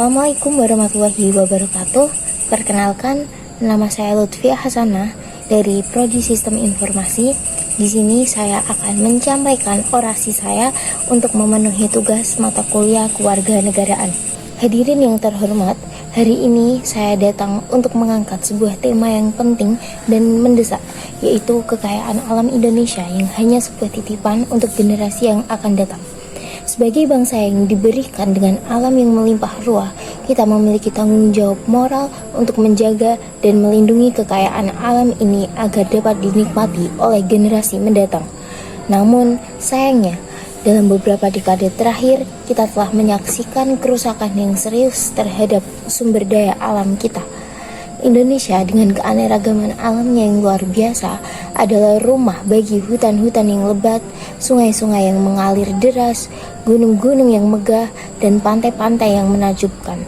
Assalamualaikum warahmatullahi wabarakatuh. Perkenalkan, nama saya Lutfiah Hasanah dari Prodi Sistem Informasi. Di sini saya akan menyampaikan orasi saya untuk memenuhi tugas mata kuliah kewarganegaraan. Hadirin yang terhormat, hari ini saya datang untuk mengangkat sebuah tema yang penting dan mendesak, yaitu kekayaan alam Indonesia yang hanya sebuah titipan untuk generasi yang akan datang. Sebagai bangsa yang diberikan dengan alam yang melimpah ruah, kita memiliki tanggung jawab moral untuk menjaga dan melindungi kekayaan alam ini agar dapat dinikmati oleh generasi mendatang. Namun, sayangnya, dalam beberapa dekade terakhir, kita telah menyaksikan kerusakan yang serius terhadap sumber daya alam kita. Indonesia dengan keanekaragaman alamnya yang luar biasa adalah rumah bagi hutan-hutan yang lebat, sungai-sungai yang mengalir deras, gunung-gunung yang megah, dan pantai-pantai yang menakjubkan.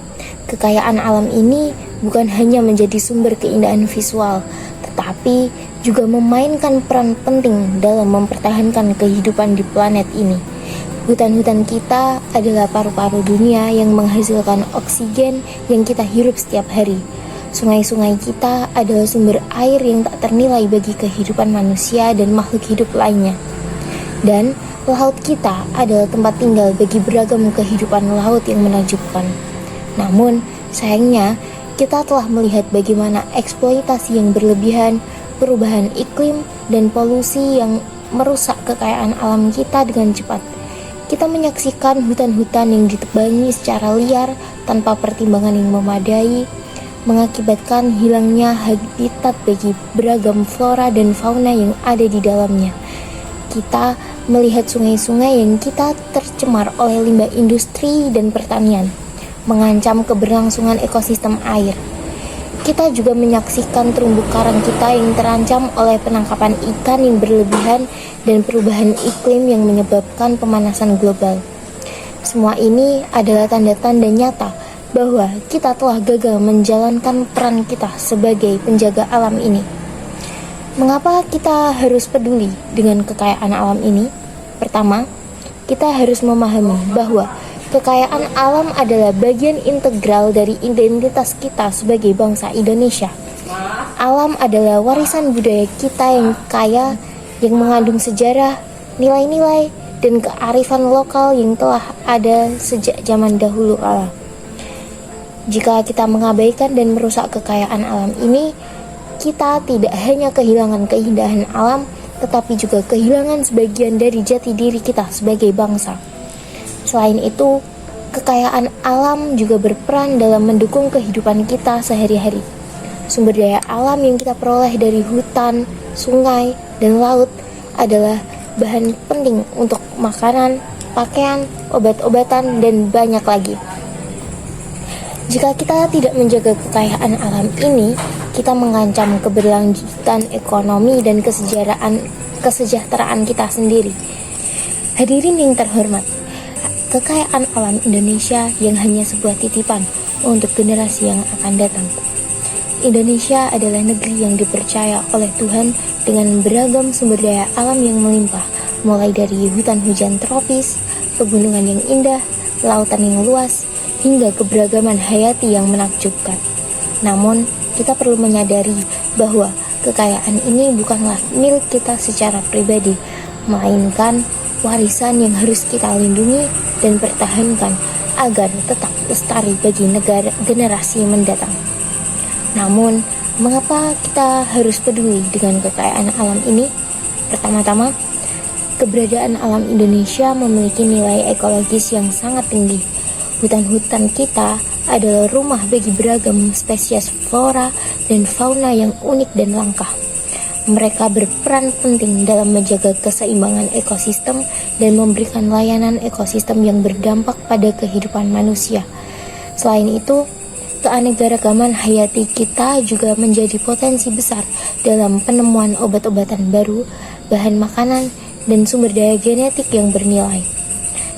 Kekayaan alam ini bukan hanya menjadi sumber keindahan visual, tetapi juga memainkan peran penting dalam mempertahankan kehidupan di planet ini. Hutan-hutan kita adalah paru-paru dunia yang menghasilkan oksigen yang kita hirup setiap hari. Sungai-sungai kita adalah sumber air yang tak ternilai bagi kehidupan manusia dan makhluk hidup lainnya. Dan laut kita adalah tempat tinggal bagi beragam kehidupan laut yang menakjubkan. Namun, sayangnya, kita telah melihat bagaimana eksploitasi yang berlebihan, perubahan iklim, dan polusi yang merusak kekayaan alam kita dengan cepat. Kita menyaksikan hutan-hutan yang ditebangi secara liar tanpa pertimbangan yang memadai, mengakibatkan hilangnya habitat bagi beragam flora dan fauna yang ada di dalamnya. Kita melihat sungai-sungai yang kita tercemar oleh limbah industri dan pertanian, mengancam keberlangsungan ekosistem air. Kita juga menyaksikan terumbu karang kita yang terancam oleh penangkapan ikan yang berlebihan dan perubahan iklim yang menyebabkan pemanasan global. Semua ini adalah tanda-tanda nyata bahwa kita telah gagal menjalankan peran kita sebagai penjaga alam ini. Mengapa kita harus peduli dengan kekayaan alam ini? Pertama, kita harus memahami bahwa kekayaan alam adalah bagian integral dari identitas kita sebagai bangsa Indonesia. Alam adalah warisan budaya kita yang kaya, yang mengandung sejarah, nilai-nilai, dan kearifan lokal yang telah ada sejak zaman dahulu kala. Jika kita mengabaikan dan merusak kekayaan alam ini, kita tidak hanya kehilangan keindahan alam, tetapi juga kehilangan sebagian dari jati diri kita sebagai bangsa. Selain itu, kekayaan alam juga berperan dalam mendukung kehidupan kita sehari-hari. Sumber daya alam yang kita peroleh dari hutan, sungai, dan laut adalah bahan penting untuk makanan, pakaian, obat-obatan, dan banyak lagi. Jika kita tidak menjaga kekayaan alam ini, kita mengancam keberlanjutan ekonomi dan kesejahteraan kita sendiri. Hadirin yang terhormat, kekayaan alam Indonesia yang hanya sebuah titipan untuk generasi yang akan datang. Indonesia adalah negeri yang dipercaya oleh Tuhan dengan beragam sumber daya alam yang melimpah, mulai dari hutan hujan tropis, pegunungan yang indah, lautan yang luas, hingga keberagaman hayati yang menakjubkan. Namun, kita perlu menyadari bahwa kekayaan ini bukanlah milik kita secara pribadi, melainkan warisan yang harus kita lindungi dan pertahankan agar tetap lestari bagi generasi mendatang. Namun, mengapa kita harus peduli dengan kekayaan alam ini? Pertama-tama, keberadaan alam Indonesia memiliki nilai ekologis yang sangat tinggi. Hutan-hutan kita adalah rumah bagi beragam spesies flora dan fauna yang unik dan langka. Mereka berperan penting dalam menjaga keseimbangan ekosistem dan memberikan layanan ekosistem yang berdampak pada kehidupan manusia. Selain itu, keanekaragaman hayati kita juga menjadi potensi besar dalam penemuan obat-obatan baru, bahan makanan, dan sumber daya genetik yang bernilai.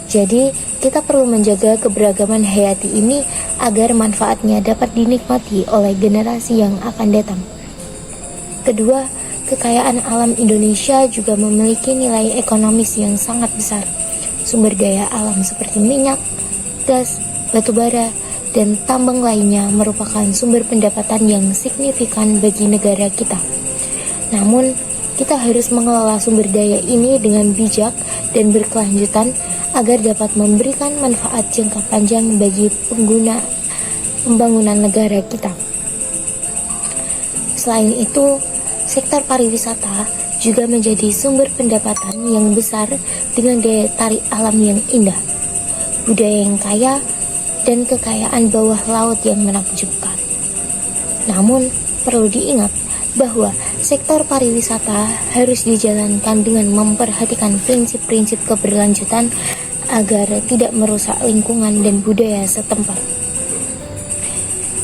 Jadi, kita perlu menjaga keberagaman hayati ini agar manfaatnya dapat dinikmati oleh generasi yang akan datang. Kedua, kekayaan alam Indonesia juga memiliki nilai ekonomis yang sangat besar. Sumber daya alam seperti minyak, gas, batu bara, dan tambang lainnya merupakan sumber pendapatan yang signifikan bagi negara kita. Namun, kita harus mengelola sumber daya ini dengan bijak dan berkelanjutan agar dapat memberikan manfaat jangka panjang bagi pengguna pembangunan negara kita. Selain itu, sektor pariwisata juga menjadi sumber pendapatan yang besar dengan daya tarik alam yang indah, budaya yang kaya, dan kekayaan bawah laut yang menakjubkan. Namun, perlu diingat bahwa sektor pariwisata harus dijalankan dengan memperhatikan prinsip-prinsip keberlanjutan agar tidak merusak lingkungan dan budaya setempat.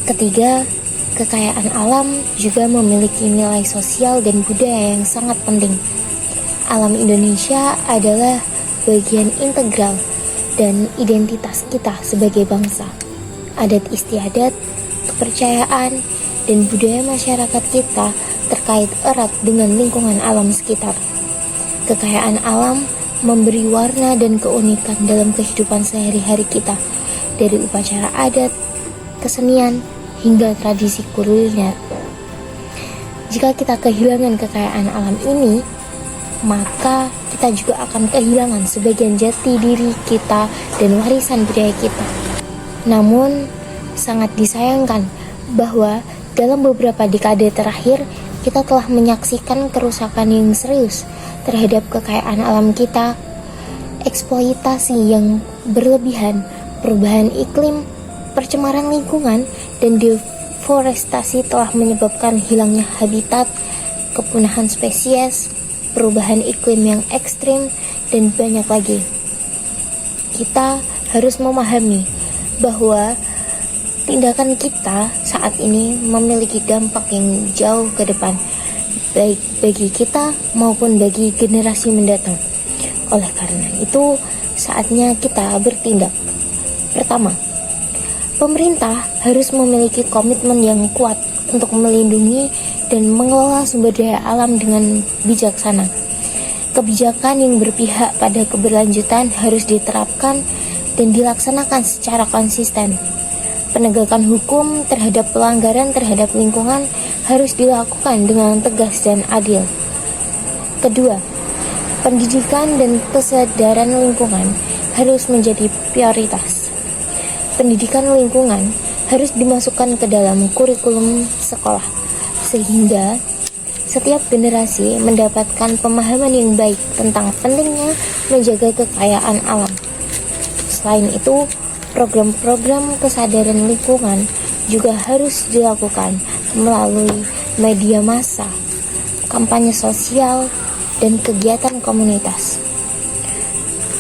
Ketiga, kekayaan alam juga memiliki nilai sosial dan budaya yang sangat penting. Alam Indonesia adalah bagian integral dan identitas kita sebagai bangsa. Adat istiadat, kepercayaan, dan budaya masyarakat kita terkait erat dengan lingkungan alam sekitar. Kekayaan alam memberi warna dan keunikan dalam kehidupan sehari-hari kita, dari upacara adat, kesenian, hingga tradisi kuliner. Jika kita kehilangan kekayaan alam ini, maka kita juga akan kehilangan sebagian jati diri kita dan warisan budaya kita. Namun, sangat disayangkan bahwa dalam beberapa dekade terakhir, kita telah menyaksikan kerusakan yang serius terhadap kekayaan alam kita, eksploitasi yang berlebihan, perubahan iklim, percemaran lingkungan, dan deforestasi telah menyebabkan hilangnya habitat, kepunahan spesies, perubahan iklim yang ekstrim, dan banyak lagi. Kita harus memahami bahwa tindakan kita saat ini memiliki dampak yang jauh ke depan, baik bagi kita maupun bagi generasi mendatang. Oleh karena itu, saatnya kita bertindak. Pertama, pemerintah harus memiliki komitmen yang kuat untuk melindungi dan mengelola sumber daya alam dengan bijaksana. Kebijakan yang berpihak pada keberlanjutan harus diterapkan dan dilaksanakan secara konsisten. Penegakan hukum terhadap pelanggaran terhadap lingkungan harus dilakukan dengan tegas dan adil. Kedua, pendidikan dan kesadaran lingkungan harus menjadi prioritas. Pendidikan lingkungan harus dimasukkan ke dalam kurikulum sekolah, sehingga setiap generasi mendapatkan pemahaman yang baik tentang pentingnya menjaga kekayaan alam. Selain itu, program-program kesadaran lingkungan juga harus dilakukan melalui media massa, kampanye sosial, dan kegiatan komunitas.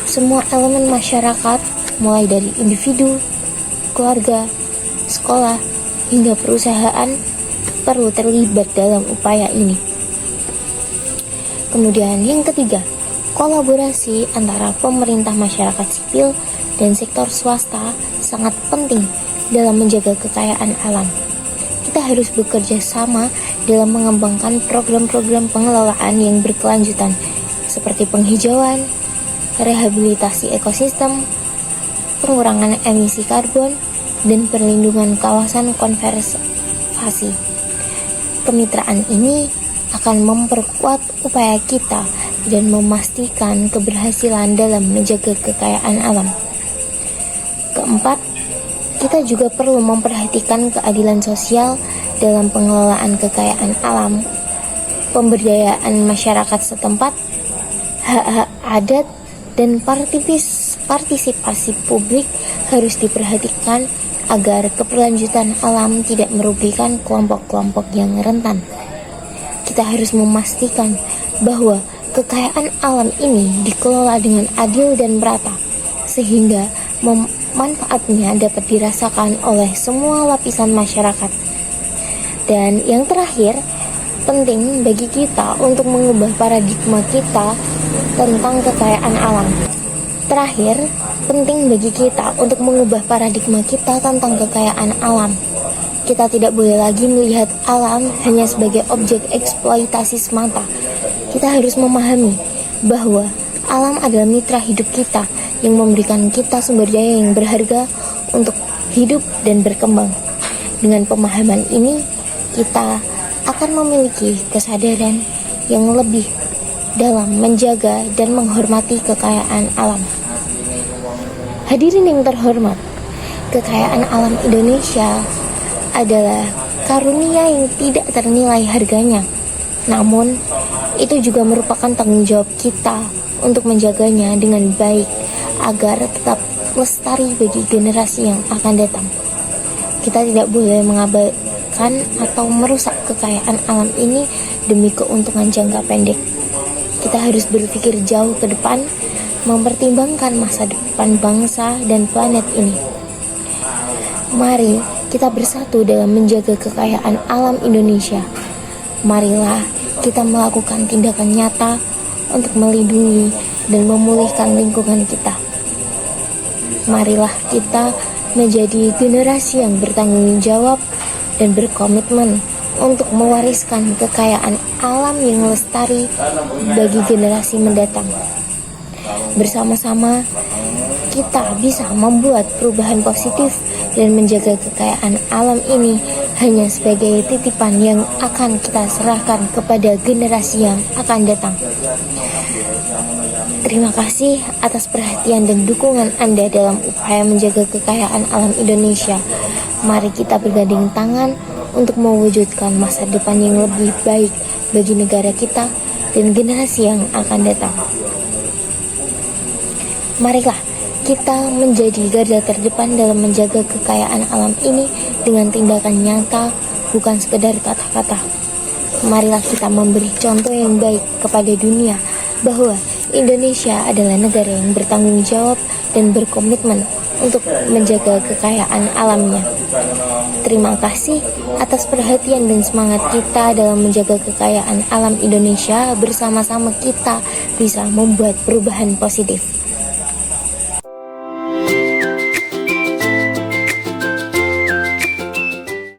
Semua elemen masyarakat, mulai dari individu, keluarga, sekolah, hingga perusahaan, perlu terlibat dalam upaya ini. Kemudian yang ketiga, kolaborasi antara pemerintah, masyarakat sipil, dan sektor swasta sangat penting dalam menjaga kekayaan alam. Kita harus bekerja sama dalam mengembangkan program-program pengelolaan yang berkelanjutan, seperti penghijauan, rehabilitasi ekosistem, pengurangan emisi karbon, dan perlindungan kawasan konservasi. Kemitraan ini akan memperkuat upaya kita dan memastikan keberhasilan dalam menjaga kekayaan alam. Keempat, kita juga perlu memperhatikan keadilan sosial dalam pengelolaan kekayaan alam, pemberdayaan masyarakat setempat, hak-hak adat, dan partisipasi publik harus diperhatikan agar keberlanjutan alam tidak merugikan kelompok-kelompok yang rentan. Kita harus memastikan bahwa kekayaan alam ini dikelola dengan adil dan merata, sehingga manfaatnya dapat dirasakan oleh semua lapisan masyarakat. Dan yang terakhir, penting bagi kita untuk mengubah paradigma kita tentang kekayaan alam. Terakhir, penting bagi kita untuk mengubah paradigma kita tentang kekayaan alam. Kita tidak boleh lagi melihat alam hanya sebagai objek eksploitasi semata. Kita harus memahami bahwa alam adalah mitra hidup kita yang memberikan kita sumber daya yang berharga untuk hidup dan berkembang. Dengan pemahaman ini, kita akan memiliki kesadaran yang lebih dalam menjaga dan menghormati kekayaan alam. Hadirin yang terhormat, kekayaan alam Indonesia adalah karunia yang tidak ternilai harganya. Namun, itu juga merupakan tanggung jawab kita untuk menjaganya dengan baik agar tetap lestari bagi generasi yang akan datang. Kita tidak boleh mengabaikan atau merusak kekayaan alam ini demi keuntungan jangka pendek. Kita harus berpikir jauh ke depan, mempertimbangkan masa depan bangsa dan planet ini. Mari kita bersatu dalam menjaga kekayaan alam Indonesia. Marilah kita melakukan tindakan nyata untuk melindungi dan memulihkan lingkungan kita. Marilah kita menjadi generasi yang bertanggung jawab dan berkomitmen untuk mewariskan kekayaan alam yang lestari bagi generasi mendatang. Bersama-sama, kita bisa membuat perubahan positif dan menjaga kekayaan alam ini hanya sebagai titipan yang akan kita serahkan kepada generasi yang akan datang. Terima kasih atas perhatian dan dukungan Anda dalam upaya menjaga kekayaan alam Indonesia. Mari kita bergandeng tangan untuk mewujudkan masa depan yang lebih baik bagi negara kita dan generasi yang akan datang. Marilah kita menjadi garda terdepan dalam menjaga kekayaan alam ini dengan tindakan nyata, bukan sekedar kata-kata. Marilah kita memberi contoh yang baik kepada dunia bahwa Indonesia adalah negara yang bertanggung jawab dan berkomitmen untuk menjaga kekayaan alamnya. Terima kasih atas perhatian dan semangat kita dalam menjaga kekayaan alam Indonesia. Bersama-sama kita bisa membuat perubahan positif.